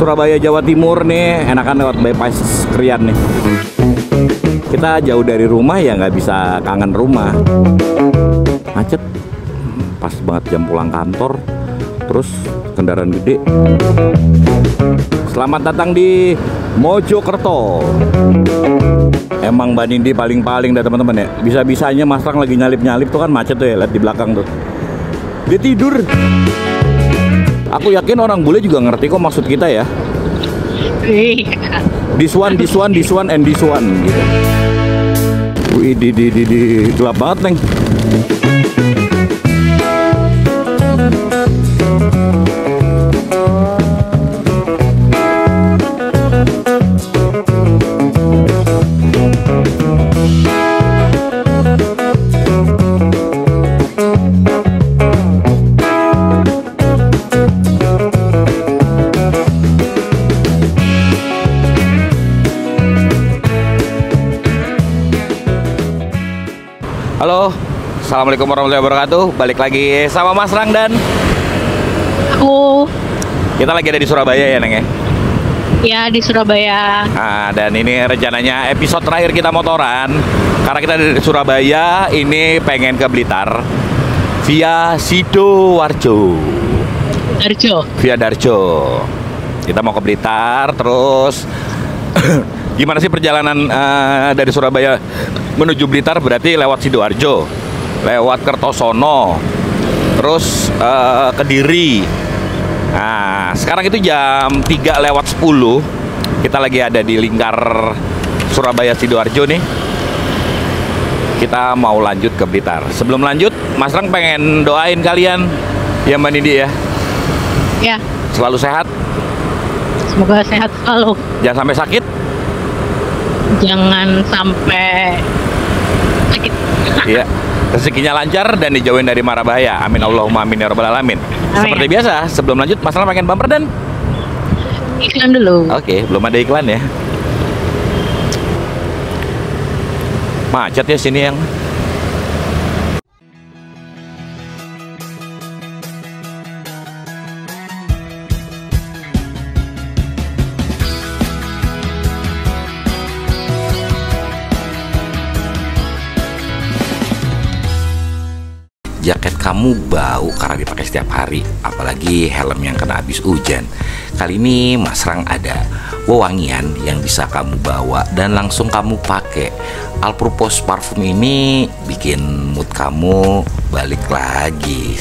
Surabaya Jawa Timur nih, enakan lewat bypass Krian nih. Kita jauh dari rumah ya nggak bisa kangen rumah. Macet, pas banget jam pulang kantor. Terus kendaraan gede. Selamat datang di Mojokerto. Emang Mbak Nindi paling-paling dah teman-teman ya. Bisa-bisanya Mas Rang lagi nyalip-nyalip tuh kan macet tuh ya, lihat di belakang tuh. Dia tidur. Aku yakin orang bule juga ngerti kok maksud kita ya. This one, and this one gitu. Wih, di gelap banget, Neng. Halo, assalamualaikum warahmatullahi wabarakatuh. Balik lagi sama Mas Rang dan aku. Kita lagi ada di Surabaya ya, Neng ya? Ya, di Surabaya. Nah, dan ini rencananya episode terakhir kita motoran. Karena kita ada di Surabaya, ini pengen ke Blitar via Sidoarjo. Via Darjo. Kita mau ke Blitar, terus gimana sih perjalanan dari Surabaya menuju Blitar? Berarti lewat Sidoarjo, lewat Kertosono, terus Kediri. Nah, sekarang itu jam 3:10. Kita lagi ada di lingkar Surabaya Sidoarjo nih. Kita mau lanjut ke Blitar. Sebelum lanjut, Mas Rang pengen doain kalian ya, Mbak Nindi ya. Ya. Selalu sehat. Semoga sehat selalu. Jangan sampai sakit. Jangan sampai sakit. Iya. Rezekinya lancar dan dijauhin dari mara bahaya. Amin Allahumma amin ya rabbal alamin. Seperti biasa, sebelum lanjut masalah pengen bumper dan iklan dulu. Oke, belum ada iklan ya. Macet ya sini yang. Jaket kamu bau karena dipakai setiap hari, apalagi helm yang kena habis hujan. Kali ini Mas Rang ada wewangian yang bisa kamu bawa dan langsung kamu pakai. Alpropos parfum ini bikin mood kamu balik lagi.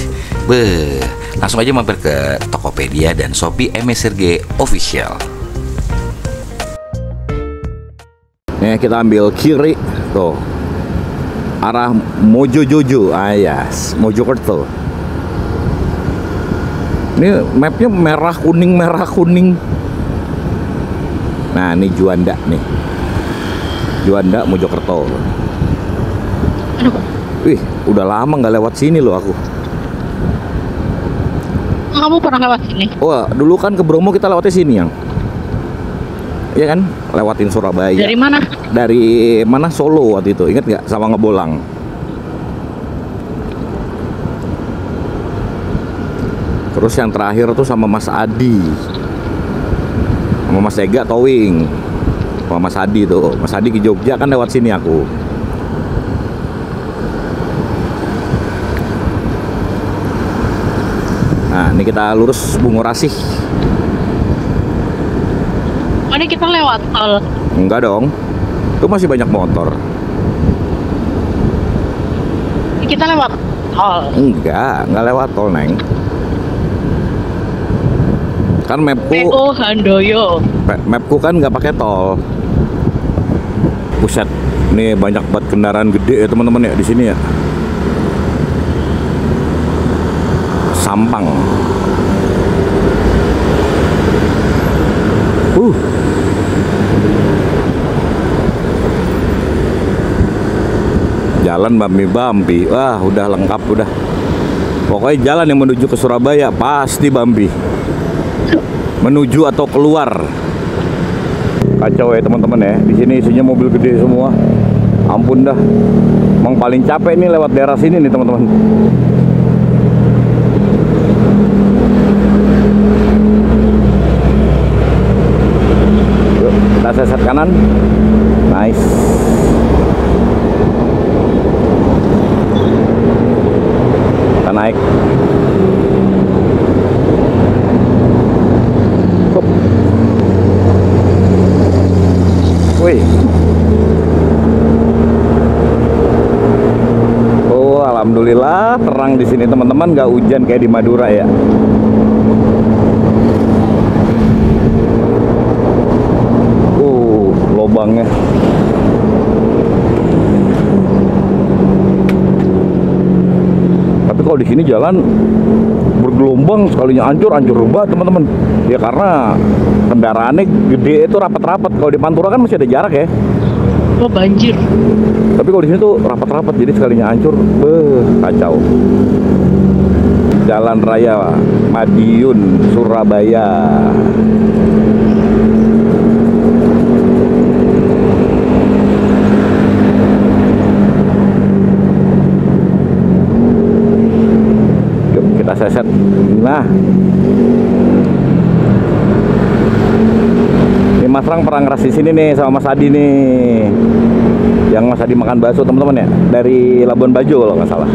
Langsung aja mampir ke Tokopedia dan Shopee MSRG Official. Nih kita ambil kiri tuh, arah Mojojojo, yes, Mojokerto. Ini mapnya merah kuning. Nah, ini Juanda nih, Juanda Mojokerto. Aduh. Wih, udah lama nggak lewat sini loh aku. Kamu pernah lewat sini? Wah, dulu kan ke Bromo kita lewatnya sini yang. Iya kan, lewatin Surabaya. Dari mana? Dari mana, Solo waktu itu, inget nggak, sama Ngebolang. Terus yang terakhir tuh sama Mas Adi, sama Mas Ega towing, sama Mas Adi tuh. Mas Adi ke Jogja kan lewat sini aku. Nah, ini kita lurus Bungurasih. Oh, ini kita lewat tol. Enggak dong, itu masih banyak motor. Ini kita lewat tol. Enggak lewat tol, Neng. Kan PO Handoyo. Mapku kan nggak pakai tol. Buset, ini banyak banget kendaraan gede ya teman-teman ya di sini ya. Sampang. Jalan bambi-bambi. Wah, udah lengkap udah. Pokoknya jalan yang menuju ke Surabaya pasti bambi. Menuju atau keluar. Kacau ya teman-teman ya. Di sini isinya mobil gede semua. Ampun dah. Emang paling capek nih lewat daerah sini nih teman-teman. kita seset kanan. Nice. Kita naik. Hup. Wih. Oh, alhamdulillah terang di sini teman-teman, nggak hujan kayak di Madura ya. Lobangnya. Tapi kalau di sini jalan bergelombang, sekalinya hancur banget teman-teman. Ya karena kendaraannya gede, itu rapat-rapat. Kalau di Pantura kan masih ada jarak ya. Oh, banjir. Tapi kalau di sini tuh rapat-rapat, jadi sekalinya hancur, kacau. Jalan Raya Madiun, Surabaya. Yuk kita seset. Nah, ini Mas Rang pernah ngeras di sini nih sama Mas Adi nih. Yang Mas Adi makan bakso teman-teman ya, dari Labuan Bajo kalau nggak salah.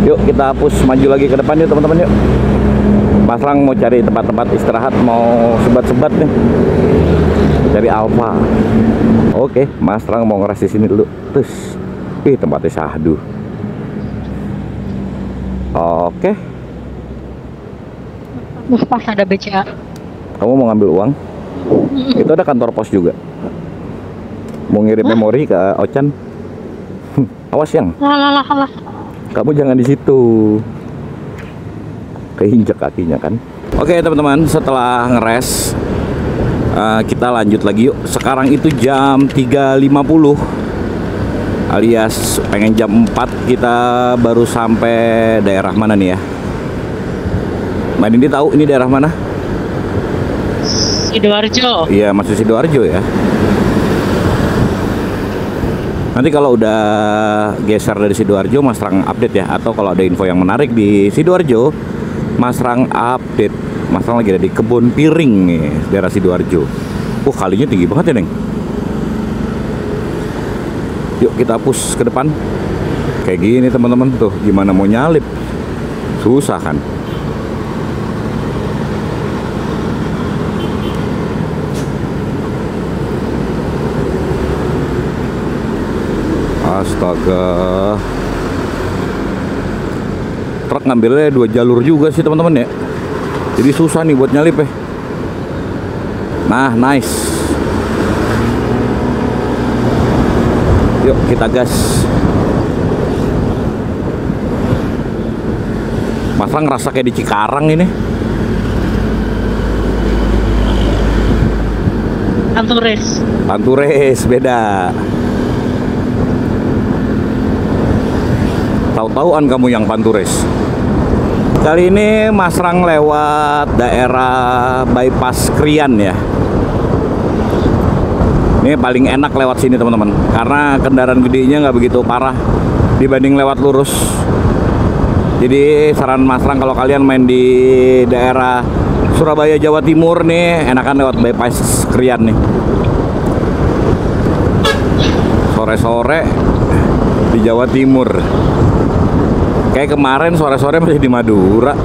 Yuk kita push maju lagi ke depan yuk teman-teman yuk. Mas Rang mau cari tempat-tempat istirahat, mau sebat-sebat nih. Cari alfa. Oke, Mas Rang mau ngeras di sini dulu. Terus, tempatnya syahdu. Oke. Pas ada BCA. Kamu mau ngambil uang? Itu ada kantor pos juga. Mau ngirim memori ke Ocan. Awas yang. Alah. Kamu jangan di situ. Keinjak kakinya kan. Oke teman-teman, setelah ngeres kita lanjut lagi yuk. Sekarang itu jam 3.50 alias pengen jam 4. Kita baru sampai daerah mana nih ya? Mbak Dindi tahu ini daerah mana? Sidoarjo. Iya, masih Sidoarjo ya. Nanti kalau udah geser dari Sidoarjo, Mas Rang update ya. Atau kalau ada info yang menarik di Sidoarjo, Mas Rang update. Mas Rang lagi ada di Kebun Piring nih, daerah Sidoarjo. Kalinya tinggi banget ya, Neng. Yuk kita push ke depan. Kayak gini teman-teman tuh, gimana mau nyalip? Susah kan? Astaga. Truk ngambilnya 2 jalur juga sih teman-teman ya. Jadi susah nih buat nyalip ya. Nah, nice. Yuk kita gas. Masa ngerasa kayak di Cikarang ini. Pantures beda. Tahu-tahuan kamu yang Pantures. Kali ini Mas Rang lewat daerah bypass Krian ya. Ini paling enak lewat sini teman-teman, karena kendaraan gedenya nggak begitu parah dibanding lewat lurus. Jadi saran Mas Rang kalau kalian main di daerah Surabaya Jawa Timur nih, enakan lewat bypass Krian nih. Sore-sore di Jawa Timur. Kayak kemarin sore-sore masih di Madura.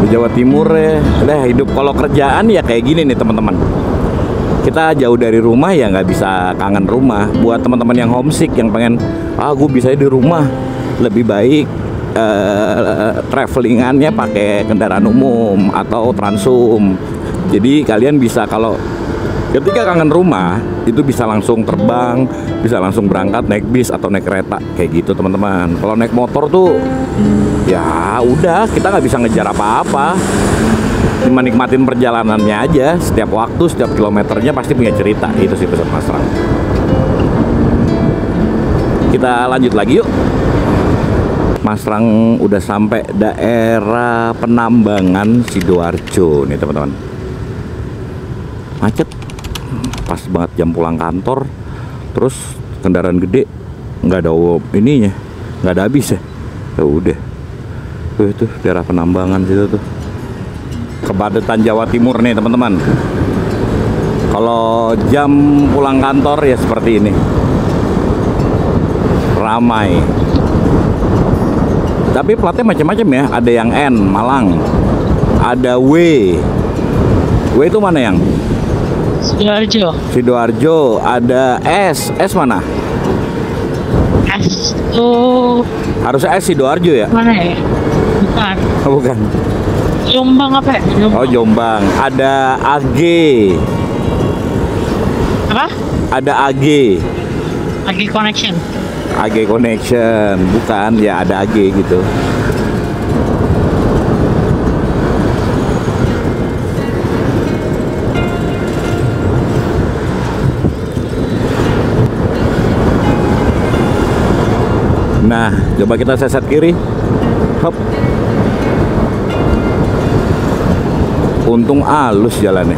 Di Jawa Timur ya. Udah hidup kalau kerjaan ya kayak gini nih teman-teman. Kita jauh dari rumah ya nggak bisa kangen rumah. Buat teman-teman yang homesick, yang pengen gue bisa di rumah, lebih baik travelingannya pakai kendaraan umum atau Transum. Jadi kalian bisa, kalau ketika kangen rumah itu bisa langsung terbang, bisa langsung berangkat naik bis atau naik kereta kayak gitu teman-teman. Kalau naik motor tuh ya udah, kita nggak bisa ngejar apa-apa. Cuma nikmatin perjalanannya aja. Setiap waktu, setiap kilometernya pasti punya cerita. Itu sih pesan Mas Rang. Kita lanjut lagi yuk. Mas Rang udah sampai daerah Penambangan Sidoarjo nih teman-teman. Macet, pas banget jam pulang kantor. Terus kendaraan gede nggak ada ininya, nggak ada habis ya. Ya udah, Itu daerah penambangan situ tuh. Kepadatan Jawa Timur nih teman-teman. Kalau jam pulang kantor ya seperti ini, ramai. Tapi platnya macam-macam ya. Ada yang N Malang, ada W. W itu mana yang? Sidoarjo. Sidoarjo. Ada S. S mana? S tuh Harusnya S Sidoarjo ya? mana ya? Bukan. Oh, bukan. Jombang apa ya? Oh, Jombang. Ada AG. Apa? Ada AG. AG Connection. AG Connection. Bukan, ya ada AG gitu. Nah, coba kita seset kiri. Hop. Untung halus jalannya.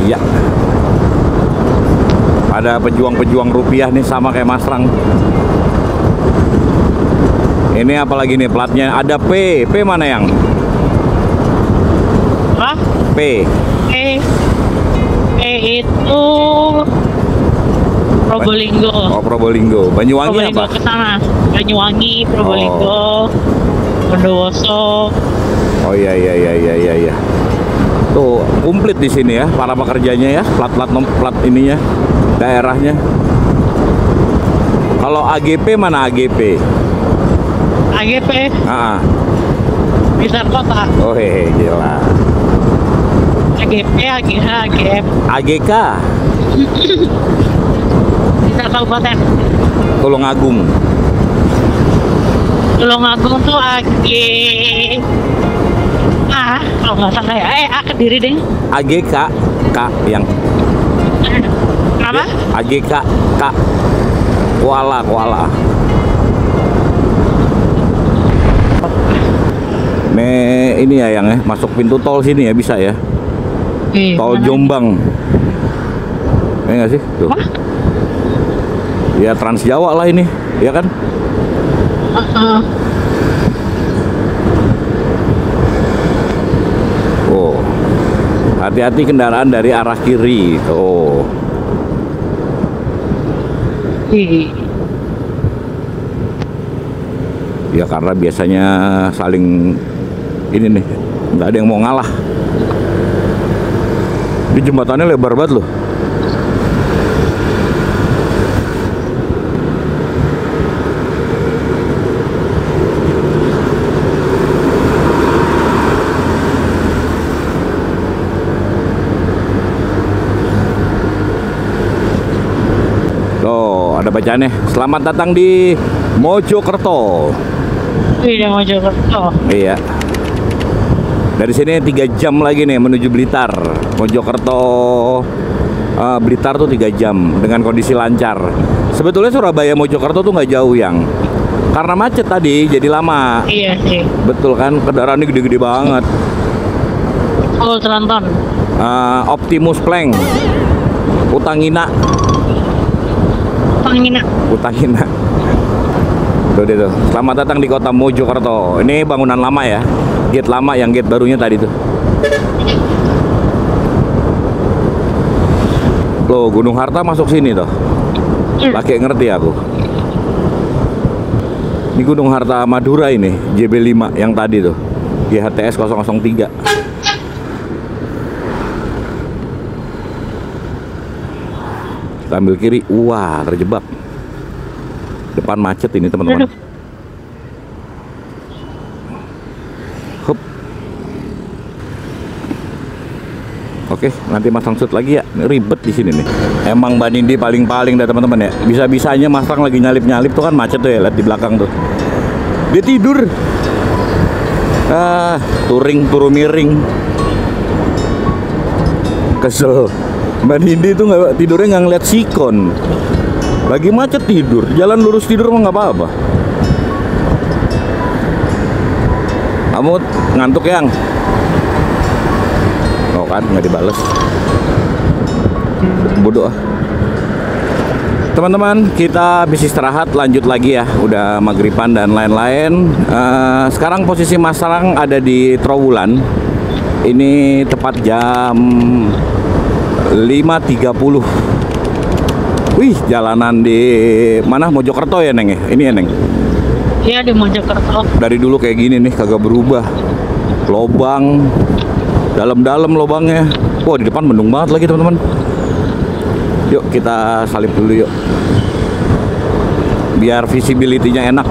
Iya. Ada pejuang-pejuang rupiah nih sama kayak Mas Rang. Ini apalagi nih platnya? Ada P. P mana yang? Apa? P. Itu Probolinggo. Oh, Probolinggo. Banyuwangi Probolinggo apa? ke sana. Banyuwangi, Probolinggo, Bondowoso. Oh iya. Tuh komplit di sini ya para pekerjanya ya, plat ininya, daerahnya. Kalau AGP mana AGP? AGP. Blitar Kota. Oh hehe, gila. AGP, AGH, AGF. AGK. Blitar Kabupaten. Tulungagung. Tulungagung tuh AG. Kalau nggak salah ya. A Kediri deh. AGK K yang. Apa? AGK K. Kuala. Ini ya yang ya, masuk pintu tol sini ya bisa ya. Tol Jombang. Ini nggak sih? Tuh. Apa? Ya Trans Jawa lah ini, ya kan? Oh, hati-hati kendaraan dari arah kiri. Oh. Ya karena biasanya saling ini nih, nggak ada yang mau ngalah. Di jembatannya lebar banget loh. Ada bacaannya. Selamat datang di Mojokerto. Iya, Mojokerto. Iya. Dari sini 3 jam lagi nih menuju Blitar. Mojokerto Blitar tuh 3 jam dengan kondisi lancar. Sebetulnya Surabaya Mojokerto tuh nggak jauh yang. Karena macet tadi jadi lama. Iya sih. Betul kan, kendaraannya gede-gede banget. Oh, Tronton. Optimus Plank. Utangina. Tuh deh tuh. Selamat datang di kota Mojokerto. Ini bangunan lama ya. Gate lama yang gate barunya tadi tuh. Loh, Gunung Harta masuk sini tuh. Laki ngerti aku. Ini Gunung Harta Madura ini, JB5 yang tadi tuh. GHTS 003. Kita ambil kiri. Wah, terjebak. Depan macet ini teman-teman. Hup. Oke, nanti Mas shoot lagi ya. Ini ribet di sini nih. Emang Mbak Nindi paling-paling dah teman-teman ya. Bisa-bisanya Mas Rang lagi nyalip-nyalip tuh kan macet tuh ya, lihat di belakang tuh. Dia tidur. Turu miring. Kesel. Mbak Nindi tuh tidurnya nggak ngeliat sikon. Lagi macet tidur, jalan lurus tidur mah nggak apa-apa. Kamu ngantuk yang? Oh kan nggak dibales. Bodoh ah. Teman-teman, kita habis istirahat, lanjut lagi ya. Udah maghriban dan lain-lain. Sekarang posisi Mas Rang ada di Trowulan. Ini tepat jam 5.30. Wih, jalanan di mana? Mojokerto ya, Neng ya? Ini ya, Neng? Iya, di Mojokerto. Dari dulu kayak gini nih, kagak berubah. Lobang, dalam-dalam lobangnya. Wah, di depan mendung banget lagi, teman-teman. Yuk, kita salip dulu yuk. Biar visibility-nya enak.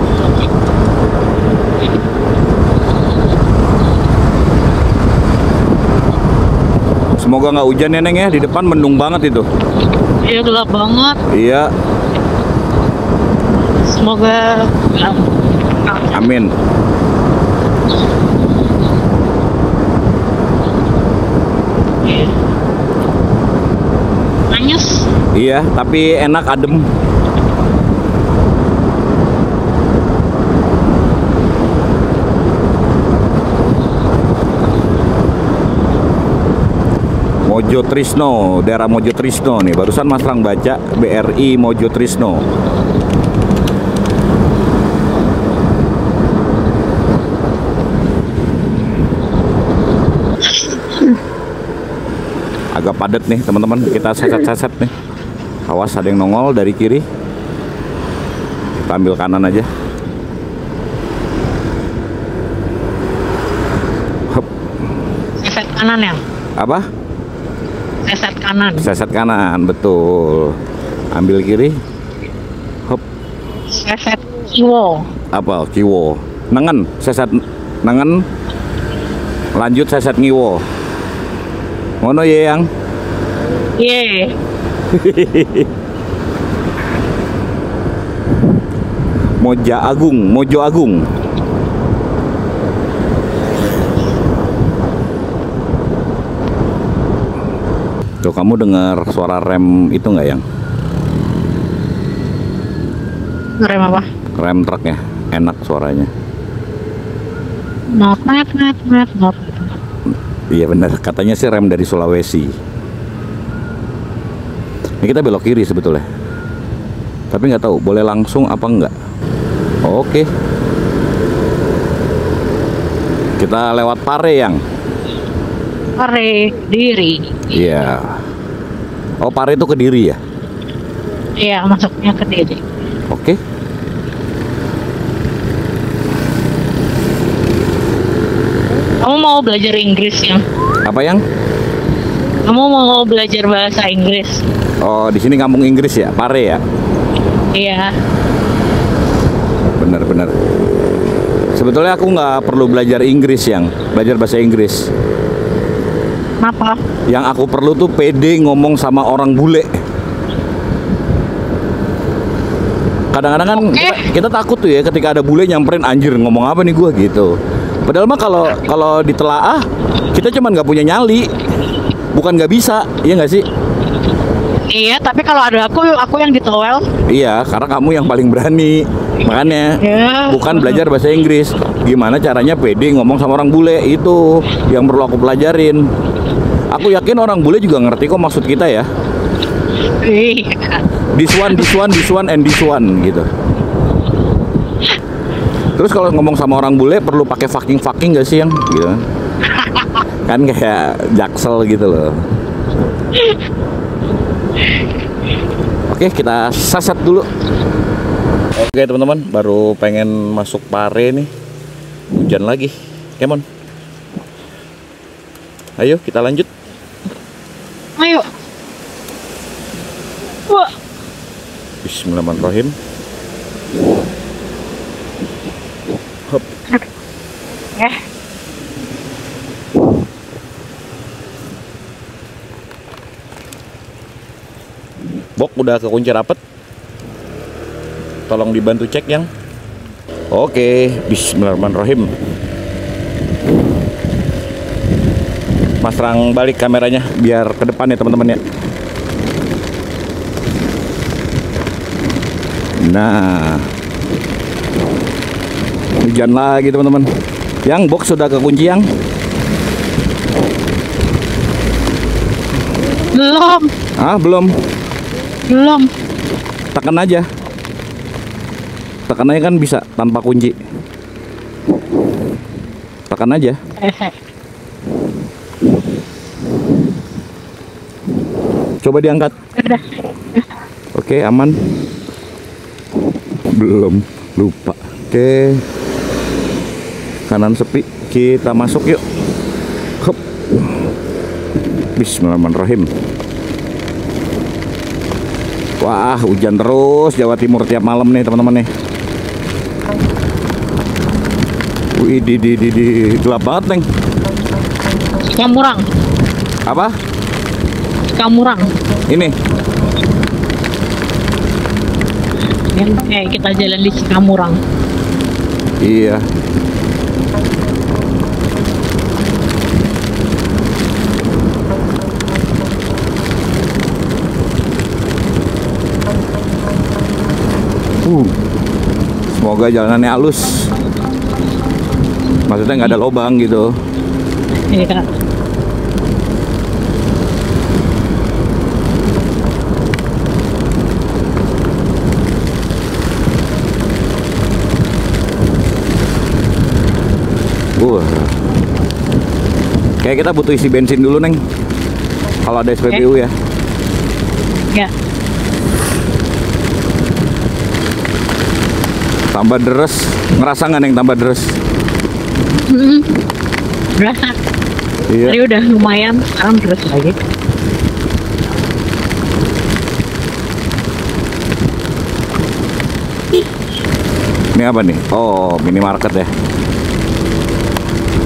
Semoga nggak hujan ya, Neng ya. Di depan mendung banget itu. Iya, gelap banget. Iya. Semoga Amin. Anyes. Iya, tapi enak, adem. Mojo Trisno, daerah Mojo Trisno nih. Barusan Mas Rang baca BRI Mojo Trisno. Agak padat nih teman-teman, kita seset-seset nih. Awas ada yang nongol dari kiri. Kita ambil kanan aja. Hup. Seset kanan ya? Apa? Seset kanan. Seset kanan, betul. Ambil kiri. Hop. Seset kiwo. Apa? Kiwo. Nengen, seset nengen. Lanjut seset ngiwo. Ngono ye yang. Ye. Mojo Agung. Tuh, kamu dengar suara rem itu nggak, yang? Rem apa? Rem truknya, enak suaranya. Not. Iya benar, katanya sih rem dari Sulawesi. Ini kita belok kiri sebetulnya, tapi nggak tahu boleh langsung apa enggak. Oke, kita lewat Pare yang. Pare Kediri. Iya. Oh, Pare itu Kediri ya? Iya, masuknya Kediri. Oke. Kamu mau belajar Inggris ya? Apa yang? Kamu mau belajar bahasa Inggris? Oh, di sini kampung Inggris ya, Pare ya? Iya. Bener. Sebetulnya aku nggak perlu belajar Inggris, yang belajar bahasa Inggris. Kenapa? Yang aku perlu tuh pede ngomong sama orang bule. Kadang-kadang kan kita takut tuh ya ketika ada bule nyamperin, anjir ngomong apa nih gua gitu. Padahal mah kalau ditelaah kita cuman nggak punya nyali, bukan nggak bisa, iya nggak sih? Iya, tapi kalau ada aku yang ditowel. Iya, karena kamu yang paling berani. Makanya bukan belajar bahasa Inggris, gimana caranya pede ngomong sama orang bule, itu yang perlu aku pelajarin. Aku yakin orang bule juga ngerti kok maksud kita ya. Iya. This one and this one gitu. Terus kalau ngomong sama orang bule perlu pakai fucking gak sih yang gitu? Kan kayak Jaksel gitu loh. Oke, kita sasat dulu. Oke teman-teman, baru pengen masuk Pare nih. Hujan lagi. Come on. Ayo kita lanjut. Ayo. Wah. Bismillahirrahmanirrahim. Hop. Ya. Bok udah kekunci rapet. Tolong dibantu cek yang. Oke, bismillahirrahmanirrahim. Mas Rang balik kameranya biar ke depan ya teman-teman ya. Nah, hujan lagi teman-teman. Yang box sudah kekunci yang. Belum. Ah, belum. Belum. Tekan aja. Tekan aja kan bisa tanpa kunci. Tekan aja. Coba diangkat. Udah. Oke, aman. Belum, lupa. Oke. Kanan sepi, kita masuk yuk. Hop. Bismillahirrahmanirrahim. Wah, hujan terus Jawa Timur tiap malam nih, teman-teman nih. Wih, gelap banget, Neng. Cikamurang. Apa? Cikamurang. Ini. Kita jalan di Cikamurang. Iya. Semoga jalanannya halus. Maksudnya nggak ada lubang gitu. Iya. Kayak kita butuh isi bensin dulu, Neng. Kalau ada SPBU ya. Ya. Tambah deres. Ngerasa nggak, Neng, tambah deres? Berasa. Iya. Tadi udah lumayan, sekarang terus lagi. Ini apa nih? Oh, minimarket ya.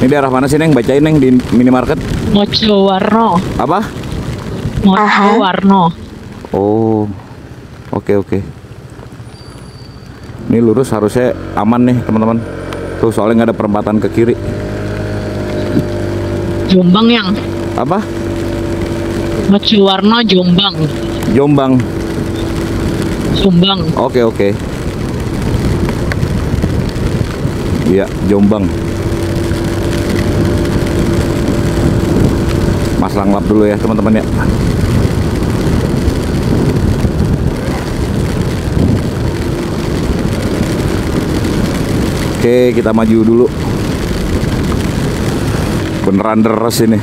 Ini daerah mana sih, Neng? Bacain, Neng, di minimarket. Mojowarno. Apa? Mojowarno. Oh, oke. Ini lurus harusnya aman nih, teman-teman. Tuh, soalnya nggak ada perempatan ke kiri. Jombang yang. Apa? Mojowarno, Jombang. Jombang. Jombang. Oke. Iya, Jombang. Mas langlap dulu ya, teman-teman ya. Oke, kita maju dulu. Beneran deres ini.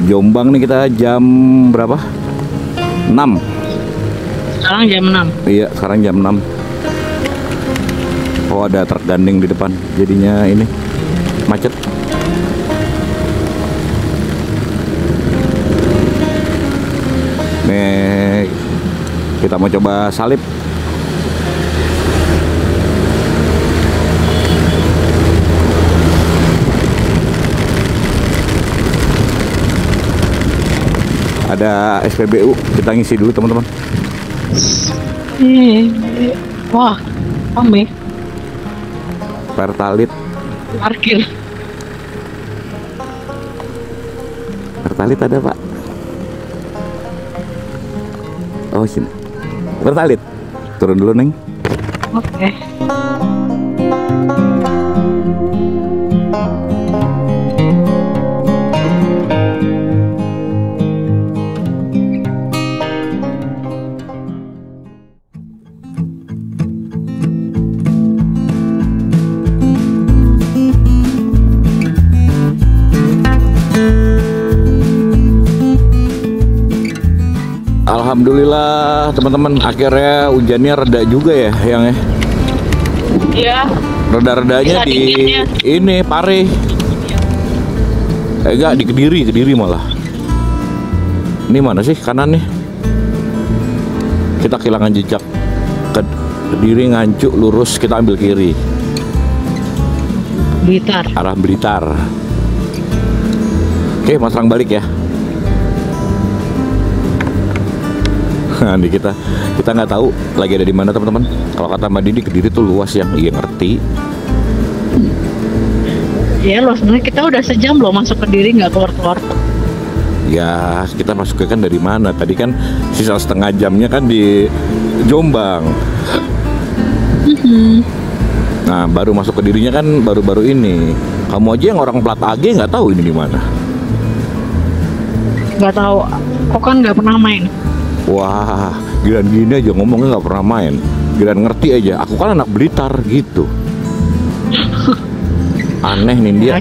Jombang nih kita jam berapa? 6. Sekarang jam 6. Iya, sekarang jam 6. Oh, ada truk gandeng di depan. Jadinya ini macet. Nih, kita mau coba salib. Ada SPBU, kita ngisi dulu, teman-teman. Wah, rame. Pertalit. Parkir. Pertalit ada, Pak. Oh, sini. Pertalit. Turun dulu, Neng. Oke. Alhamdulillah, teman-teman, akhirnya hujannya reda juga ya, yang ya. Iya. Reda-redanya Bisa di dikitnya. ini Pare. Enggak, di Kediri malah. Ini mana sih kanan nih? Kita kehilangan jejak. Kediri, Nganjuk, lurus, kita ambil kiri. Blitar. Arah Blitar. Oke, Mas Rang balik ya. Nanti kita nggak tahu lagi ada di mana, teman-teman. Kalau kata Mbak Didi, Kediri tuh luas yang iya ngerti. Ya loh, sebenarnya kita udah sejam loh masuk ke Kediri, nggak keluar-keluar. Ya, kita masuknya kan dari mana? Tadi kan sisa setengah jamnya kan di Jombang. Nah, baru masuk ke dirinya kan baru-baru ini. Kamu aja yang orang plat AG nggak tahu ini di mana. Nggak tahu, aku kan nggak pernah main. Wah, giliran gini aja ngomongnya nggak pernah main. Giliran ngerti aja, aku kan anak Blitar gitu. Aneh nih dia.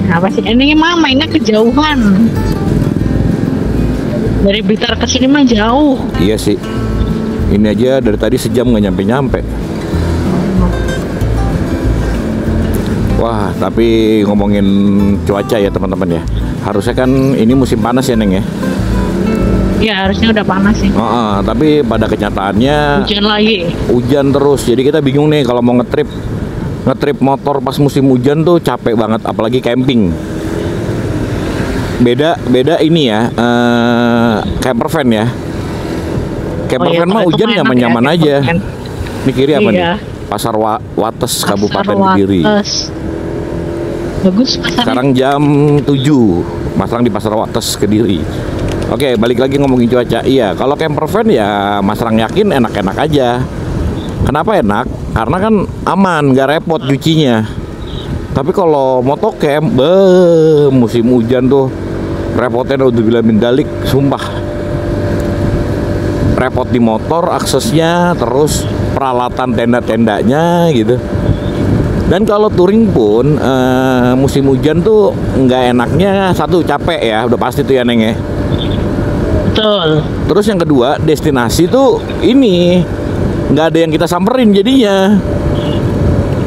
Apa sih? Ini mah mainnya kejauhan. Dari Blitar ke sini mah jauh. Iya sih. Ini aja dari tadi sejam nggak nyampe-nyampe. Wah, tapi ngomongin cuaca ya teman-teman ya. Harusnya kan ini musim panas ya Neng ya. Ya harusnya udah panas sih. Tapi pada kenyataannya hujan lagi. Hujan terus. Jadi kita bingung nih kalau mau ngetrip motor pas musim hujan tuh capek banget, apalagi camping. Beda ini ya, camper van ya. Camper van mah hujan nyaman-nyaman aja. Ini kiri apa nih? Pasar Wates, Kabupaten Kediri. Bagus pasarnya. Sekarang jam 7, masang di Pasar Wates Kediri. Oke, balik lagi ngomongin cuaca. Iya, kalau camper van ya Mas Rang yakin enak-enak aja. Kenapa enak? Karena kan aman, nggak repot cucinya. Tapi kalau motocamp, musim hujan tuh repotnya udah bila mendalik, sumpah. Repot di motor, aksesnya, terus peralatan tenda-tendanya gitu. Dan kalau touring pun musim hujan tuh nggak enaknya satu capek ya, udah pasti tuh ya Neng ya. Betul. Terus yang kedua, destinasi tuh ini nggak ada yang kita samperin jadinya.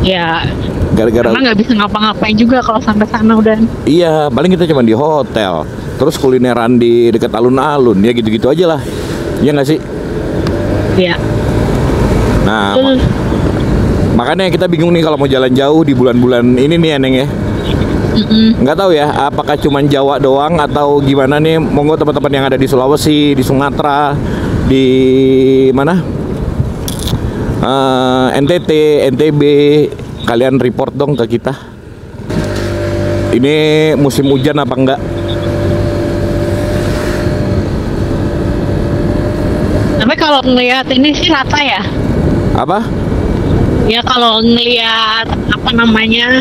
Ya. Gara-gara karena nggak bisa ngapa-ngapain juga kalau sampai sana udah. Iya, paling kita cuma di hotel. Terus kulineran di dekat alun-alun ya gitu-gitu aja lah. Iya nggak sih? Iya. Nah, makanya kita bingung nih kalau mau jalan jauh di bulan-bulan ini nih ya Neng ya. Nggak tahu ya, apakah cuma Jawa doang atau gimana nih? Monggo teman-teman yang ada di Sulawesi, di Sumatera, di mana? NTT, NTB, kalian report dong ke kita. Ini musim hujan apa enggak? Tapi kalau ngelihat ini sih rata ya. Apa? Ya kalau ngelihat apa namanya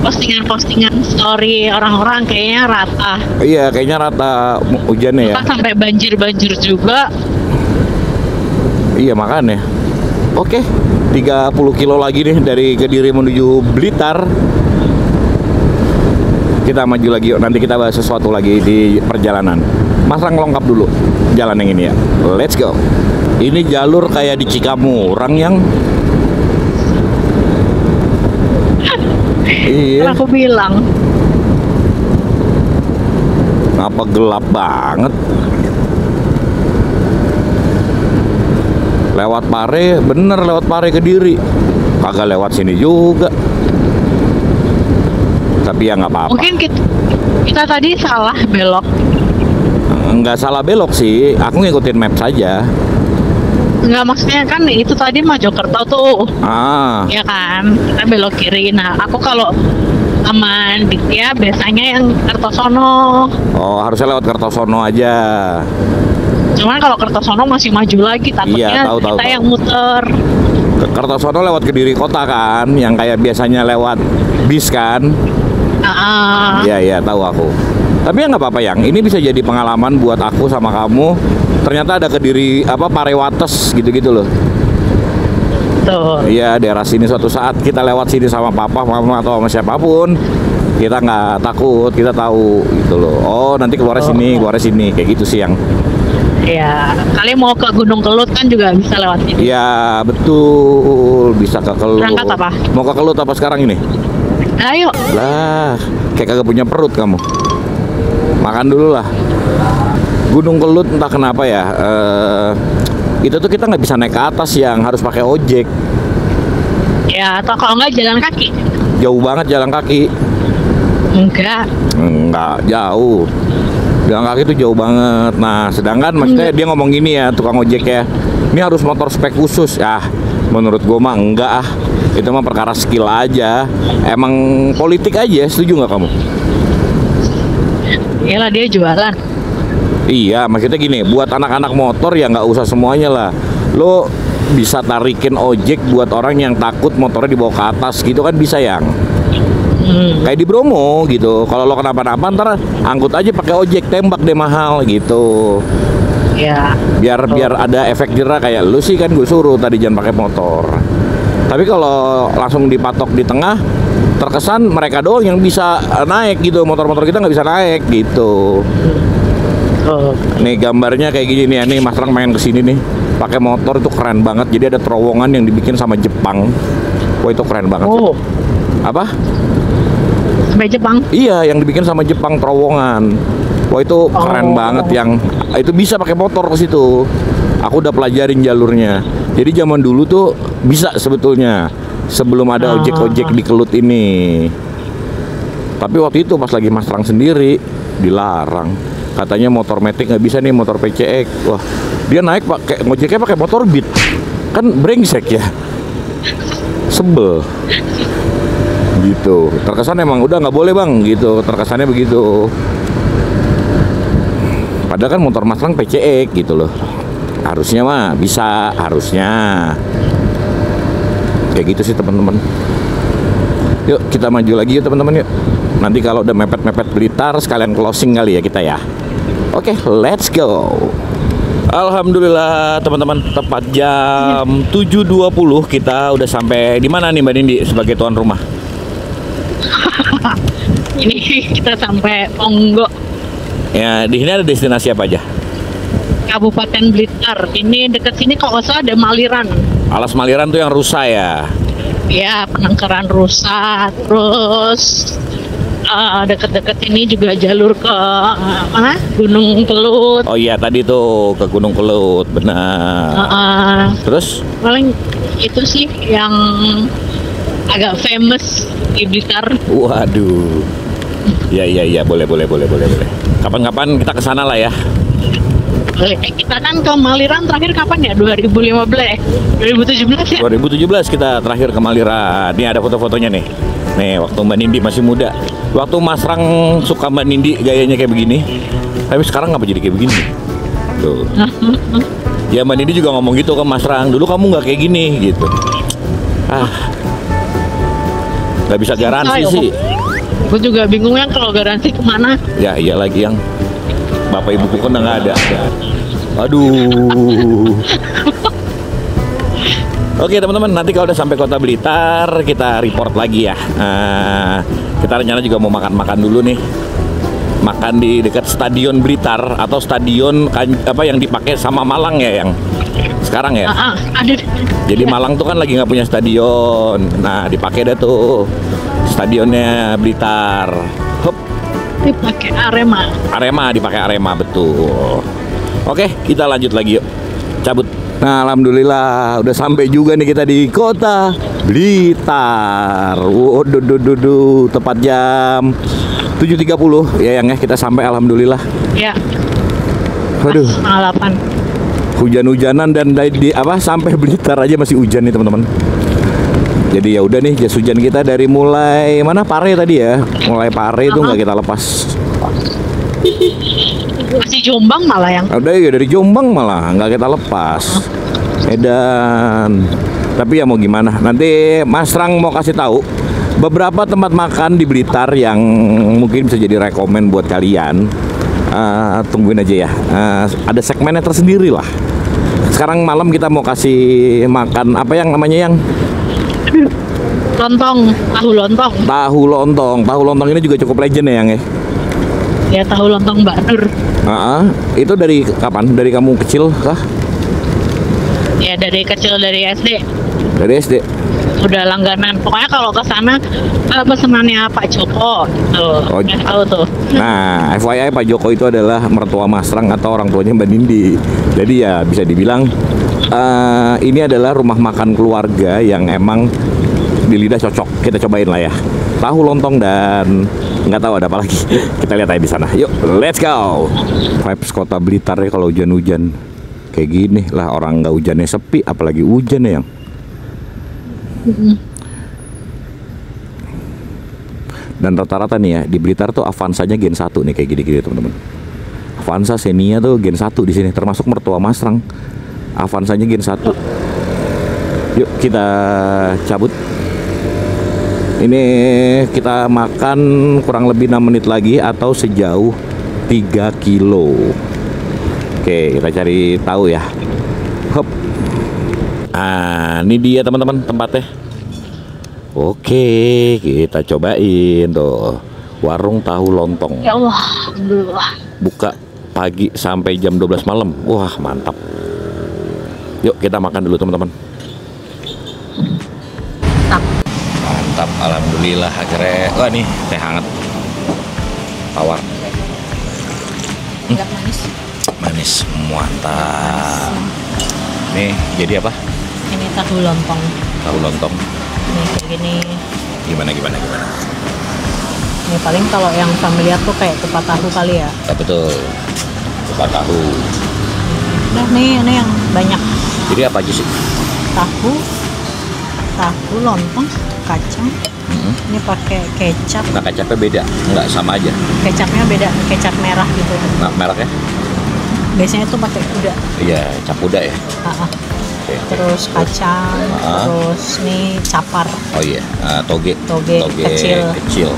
postingan-postingan story orang-orang kayaknya rata. Iya, kayaknya rata hujannya ya. Sampai banjir-banjir juga. Iya makanya. Oke, 30 kilo lagi nih dari Kediri menuju Blitar. Kita maju lagi yuk, nanti kita bahas sesuatu lagi di perjalanan. Mas Rang lengkap dulu jalan yang ini ya. Let's go. Ini jalur kayak di Cikamurang yang iya. Aku bilang. Apa gelap banget. Lewat Pare, bener lewat Pare Kediri. Kagak lewat sini juga. Tapi ya nggak apa-apa. Mungkin kita tadi salah belok. Nggak salah belok sih, aku ngikutin map saja. Nggak, maksudnya kan itu tadi Mojokerto tuh. Ya kan, kita belok kiri. Nah, aku kalau aman ya biasanya yang Kertosono. Oh, harusnya lewat Kertosono aja. Cuman kalau Kertosono masih maju lagi, takutnya kita yang muter. Kertosono lewat Kediri kota kan, yang kayak biasanya lewat bis kan. Iya, tahu aku. Tapi ya nggak apa-apa yang ini bisa jadi pengalaman buat aku sama kamu. Ternyata ada Kediri Pare Wates gitu-gitu loh. Betul. Iya, daerah sini suatu saat kita lewat sini sama papa, mama atau sama siapapun, kita nggak takut, kita tahu gitu loh. Oh, nanti keluar sini kayak gitu sih yang. Iya, kalian mau ke Gunung Kelut kan juga bisa lewat sini. Iya, betul, bisa ke Kelut. Berangkat apa? Mau ke Kelut apa sekarang ini? Ayo. Lah, kayak kagak punya perut kamu. Makan dulu lah. Gunung Kelut entah kenapa ya. Itu tuh kita nggak bisa naik ke atas, yang harus pakai ojek. Ya, atau kalau nggak jalan kaki. Jauh banget jalan kaki. Enggak jauh. Jalan kaki itu jauh banget. Nah, sedangkan maksudnya dia ngomong gini ya, tukang ojek ya, ini harus motor spek khusus. Menurut gua mah enggak. Itu mah perkara skill aja. Emang politik aja, setuju nggak kamu? Iyalah, dia jualan. Iya, maksudnya gini, buat anak-anak motor ya nggak usah semuanya lah. Lo bisa tarikin ojek buat orang yang takut motornya dibawa ke atas gitu kan bisa yang. Kayak di Bromo gitu. Kalau lo kenapa-napa ntar angkut aja pakai ojek, tembak deh mahal gitu. Ya. Biar ada efek jerah kayak lu sih kan gue suruh tadi jangan pakai motor. Tapi kalau langsung dipatok di tengah, terkesan mereka doang yang bisa naik gitu, motor-motor kita nggak bisa naik gitu. Nih gambarnya kayak gini nih, nih Mas Rang main kesini nih, pakai motor itu keren banget. Jadi ada terowongan yang dibikin sama Jepang. Wah itu keren banget. Apa? Sampai Jepang? Iya, yang dibikin sama Jepang terowongan. Wah itu keren banget, yang itu bisa pakai motor ke situ. Aku udah pelajarin jalurnya. Jadi zaman dulu tuh bisa sebetulnya sebelum ada ojek-ojek di Kelut ini. Tapi waktu itu pas lagi Mas Rang sendiri dilarang. Katanya motor metik nggak bisa nih, motor PCX. Wah, dia naik pakai ngojeknya pakai motor Beat. Kan brengsek ya. Sebel. Gitu. Terkesan emang udah nggak boleh bang gitu. Terkesannya begitu. Padahal kan motor Mas Rang PCX gitu loh. Harusnya mah bisa, harusnya. Kayak gitu sih teman-teman. Yuk kita maju lagi yuk teman-teman yuk. Nanti kalau udah mepet-mepet Blitar sekalian closing kali ya kita ya. Oke, let's go. Alhamdulillah teman-teman, tepat jam 7.20 kita udah sampai di mana nih Mbak Nindi sebagai tuan rumah? Ini kita sampai Ponggok. Ya, di sini ada destinasi apa aja? Kabupaten Blitar. Ini dekat sini kalau nggak salah ada Maliran. Alas Maliran tuh yang rusa ya? Ya, penangkaran rusa. Terus dekat-dekat ini juga jalur ke mana? Gunung Kelut. Oh iya, tadi tuh ke Gunung Kelut, benar. Terus? Paling itu sih yang agak famous di Blitar. Waduh. Iya, boleh. Kapan-kapan kita ke sana lah ya. Kita kan ke Maliran terakhir kapan ya? 2015, 2017 ya? 2017 kita terakhir ke Maliran. Nih ada foto-fotonya nih. Nih waktu Mbak Nindi masih muda. Waktu Mas Rang suka Mbak Nindi gayanya kayak begini. Tapi sekarang ngapa jadi kayak begini? Tuh. Ya Mbak Nindi juga ngomong gitu ke Mas Rang. Dulu kamu nggak kayak gini gitu. Nggak bisa garansi sih. Gue juga bingung ya kalau garansi kemana. Ya iya lagi yang Bapak Ibu kan nggak ada. Aduh. Oke teman-teman, nanti kalau udah sampai Kota Blitar kita report lagi ya. Kita rencana juga mau makan-makan dulu nih. Makan di dekat Stadion Blitar atau stadion apa yang dipakai sama Malang ya yang sekarang ya. Ada. Jadi Malang tuh kan lagi nggak punya stadion. Nah dipakai dah tuh stadionnya Blitar. Hop. Dipakai Arema. Dipakai Arema, betul. Oke, kita lanjut lagi yuk. Cabut. Nah, alhamdulillah udah sampai juga nih kita di Kota Blitar. Waduh, tepat jam 7.30 ya yang ya kita sampai alhamdulillah. Ya. Waduh. 8. Hujan-hujanan dan sampai Blitar aja masih hujan nih teman-teman. Jadi ya udah nih jas hujan kita dari mulai mana Pare tadi ya, mulai Pare itu nggak kita lepas. Masih Jombang malah yang. Udah ya dari Jombang malah nggak kita lepas. Edan. Tapi ya mau gimana? Nanti Mas Rang mau kasih tahu beberapa tempat makan di Blitar yang mungkin bisa jadi rekomen buat kalian. Tungguin aja ya. Ada segmennya tersendiri lah. Sekarang malam kita mau kasih makan apa yang namanya yang tahu lontong. Tahu lontong ini juga cukup legend ya yang ya. Ya tahu lontong Mbak Nur. Itu dari kapan? Dari kamu kecil kah? Ya dari kecil, dari SD. Dari SD. Udah langganan. Pokoknya kalau ke sana pesenannya Pak Joko. Tuh. Tahu tuh. Nah, FYI Pak Joko itu adalah mertua Mas Rang atau orang tuanya Mbak Nindi. Jadi ya bisa dibilang ini adalah rumah makan keluarga yang emang di lidah cocok. Kita cobain lah ya. Tahu lontong dan nggak tahu ada apa lagi. Kita lihat aja di sana. Yuk, let's go. Vibes Kota Blitar ya kalau hujan-hujan kayak gini lah, orang nggak hujannya sepi, apalagi hujan ya yang. Dan rata-rata nih ya di Blitar tuh Avanza-nya Gen 1 nih kayak gini-gini teman-teman. Avanza Xenia tuh Gen 1 di sini, termasuk mertua Mas Rang. Avanza-nya Gen 1. Yuk kita cabut. Ini kita makan kurang lebih 6 menit lagi atau sejauh 3 kilo. Oke, kita cari tahu ya. Hop. Ah, ini dia teman-teman tempatnya. Oke, kita cobain tuh. Warung tahu lontong. Ya Allah, alhamdulillah. Buka pagi sampai jam 12 malam. Wah, mantap. Yuk kita makan dulu teman-teman. Mantap, alhamdulillah akhirnya. Wah nih teh hangat. Tawar. Enggak manis. Manis, mantap. Nih, jadi apa? Ini tahu lontong. Tahu lontong. Nih kayak gini. Gimana? Ini paling kalau yang familiar tuh kayak kupat tahu kali ya. Ya betul. Kupat tahu. Nah, nih ini yang banyak. Jadi apa aja sih? Tahu lontong, kacang. Ini pakai kecap. Nah, kecapnya beda? Enggak, sama aja? Kecapnya beda, kecap merah gitu. Nah, mereknya? Biasanya tuh pakai kuda. Iya, cap kuda ya? Oke. Terus kacang, terus nih capar. Oh iya, toge kecil.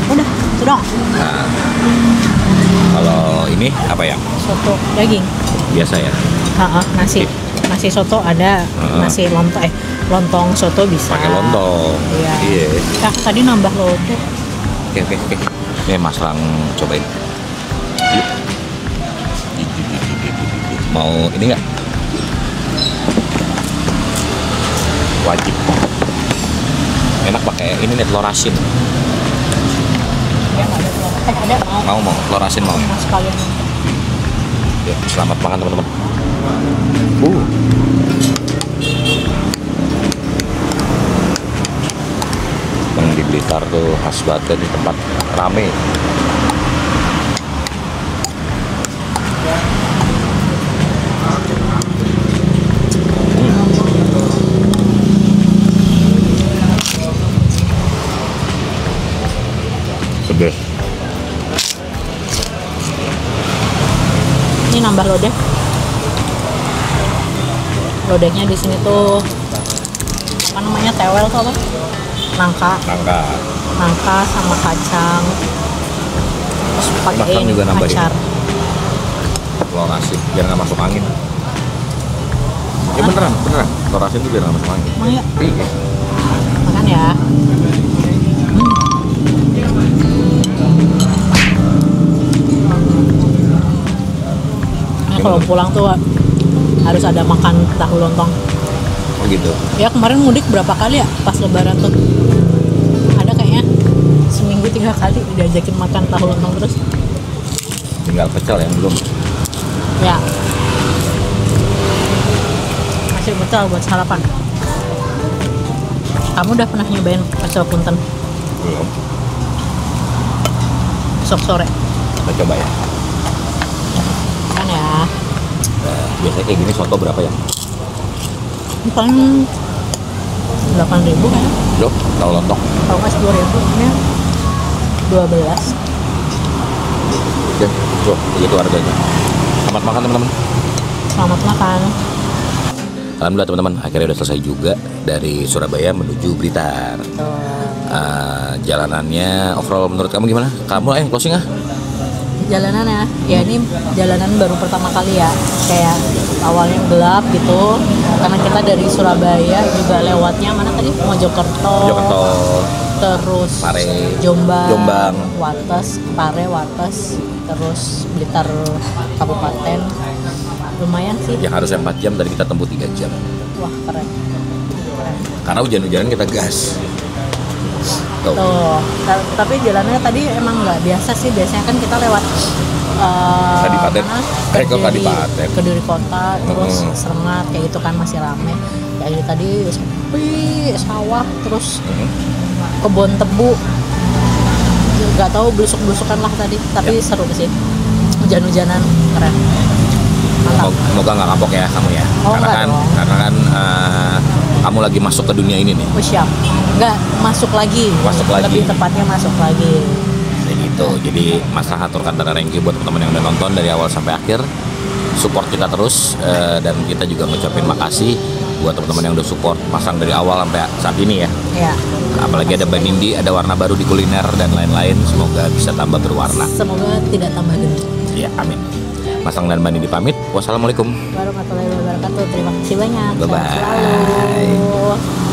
Udah, itu dong. Nah, kalau ini apa ya? Soto daging. Biasa ya? Nasi. Nasi soto ada, nasi lontong soto bisa. Pakai lontong. Iya. Tadi nambah lontong. Oke. Ini Mas Lang cobain. Yuk. Mau ini nggak? Wajib. Enak pakai ini nih telur asin. Ada Mau telur asin mau. Sekalian. Yuk, selamat makan teman-teman. Yang di Blitar tuh khas banget di tempat rame. Pedas. Ini nambah lodeh. Lodehnya di sini tuh apa namanya, tewel tuh apa? Nangka sama kacang. Terus pakein juga nambahin acar. Telur asin biar nggak masuk angin. Ya beneran. Telur asin itu biar nggak masuk angin. Emang ya? Iya. Makan ya. Kalau pulang tuh harus ada makan tahu lontong. Oh gitu. Ya kemarin mudik berapa kali ya pas lebaran tuh? Ada kayaknya seminggu 3 kali diajakin makan tahu lontong terus. Tinggal pecel yang belum. Ya. Masih pecel buat sarapan. Kamu udah pernah nyobain pecel punten? Belum. Besok sore. Kita coba ya. Kan ya. Biasanya kayak gini soto berapa ya? Ini paling 8.000 kayaknya. Yuk, tahu lontong. Kalau nggak 10.000, ini 12. Oke, tuh, begitu harganya. Selamat makan teman-teman. Selamat makan. Alhamdulillah teman-teman, akhirnya udah selesai juga dari Surabaya menuju Blitar. Jalanannya overall menurut kamu gimana? Kamu yang closing ah? Jalanan ya ini jalanan baru pertama kali ya, kayak awalnya gelap gitu karena kita dari Surabaya juga lewatnya mana tadi, Mojokerto, terus Pare, Jombang, Pare, Wates, terus Blitar Kabupaten. Lumayan sih. Yang harusnya 4 jam tadi kita tempuh 3 jam. Wah, keren. Karena hujan-hujanan kita gas. Tuh, tapi jalannya tadi emang nggak biasa sih. Biasanya kan kita lewat Kediri Kota, terus Serengat kayak gitu kan, masih rame. Kayak tadi sepi, sawah, terus kebun tebu. Nggak tahu blusuk-blusukan lah tadi, tapi seru sih. Hujan-hujanan keren. Mantap. Semoga nggak kapok ya kamu ya. Karena kan kamu lagi masuk ke dunia ini nih. Oh, siap. Nggak masuk lagi. Lebih tepatnya masuk lagi. Kayak gitu. Jadi Mas aturkan tanda thank you buat teman-teman yang udah nonton dari awal sampai akhir. Support kita terus dan kita juga ngucapin makasih buat teman-teman yang udah support pasang dari awal sampai saat ini ya. Ya. Apalagi ada Mbak Nindi, ada warna baru di kuliner dan lain-lain. Semoga bisa tambah berwarna. Semoga tidak tambah gendut. Ya, amin. Masang dan Mbak Nindi pamit. Wassalamualaikum Warahmatullahi wabarakatuh. Terima kasih banyak. Bye-bye. Sehat selalu.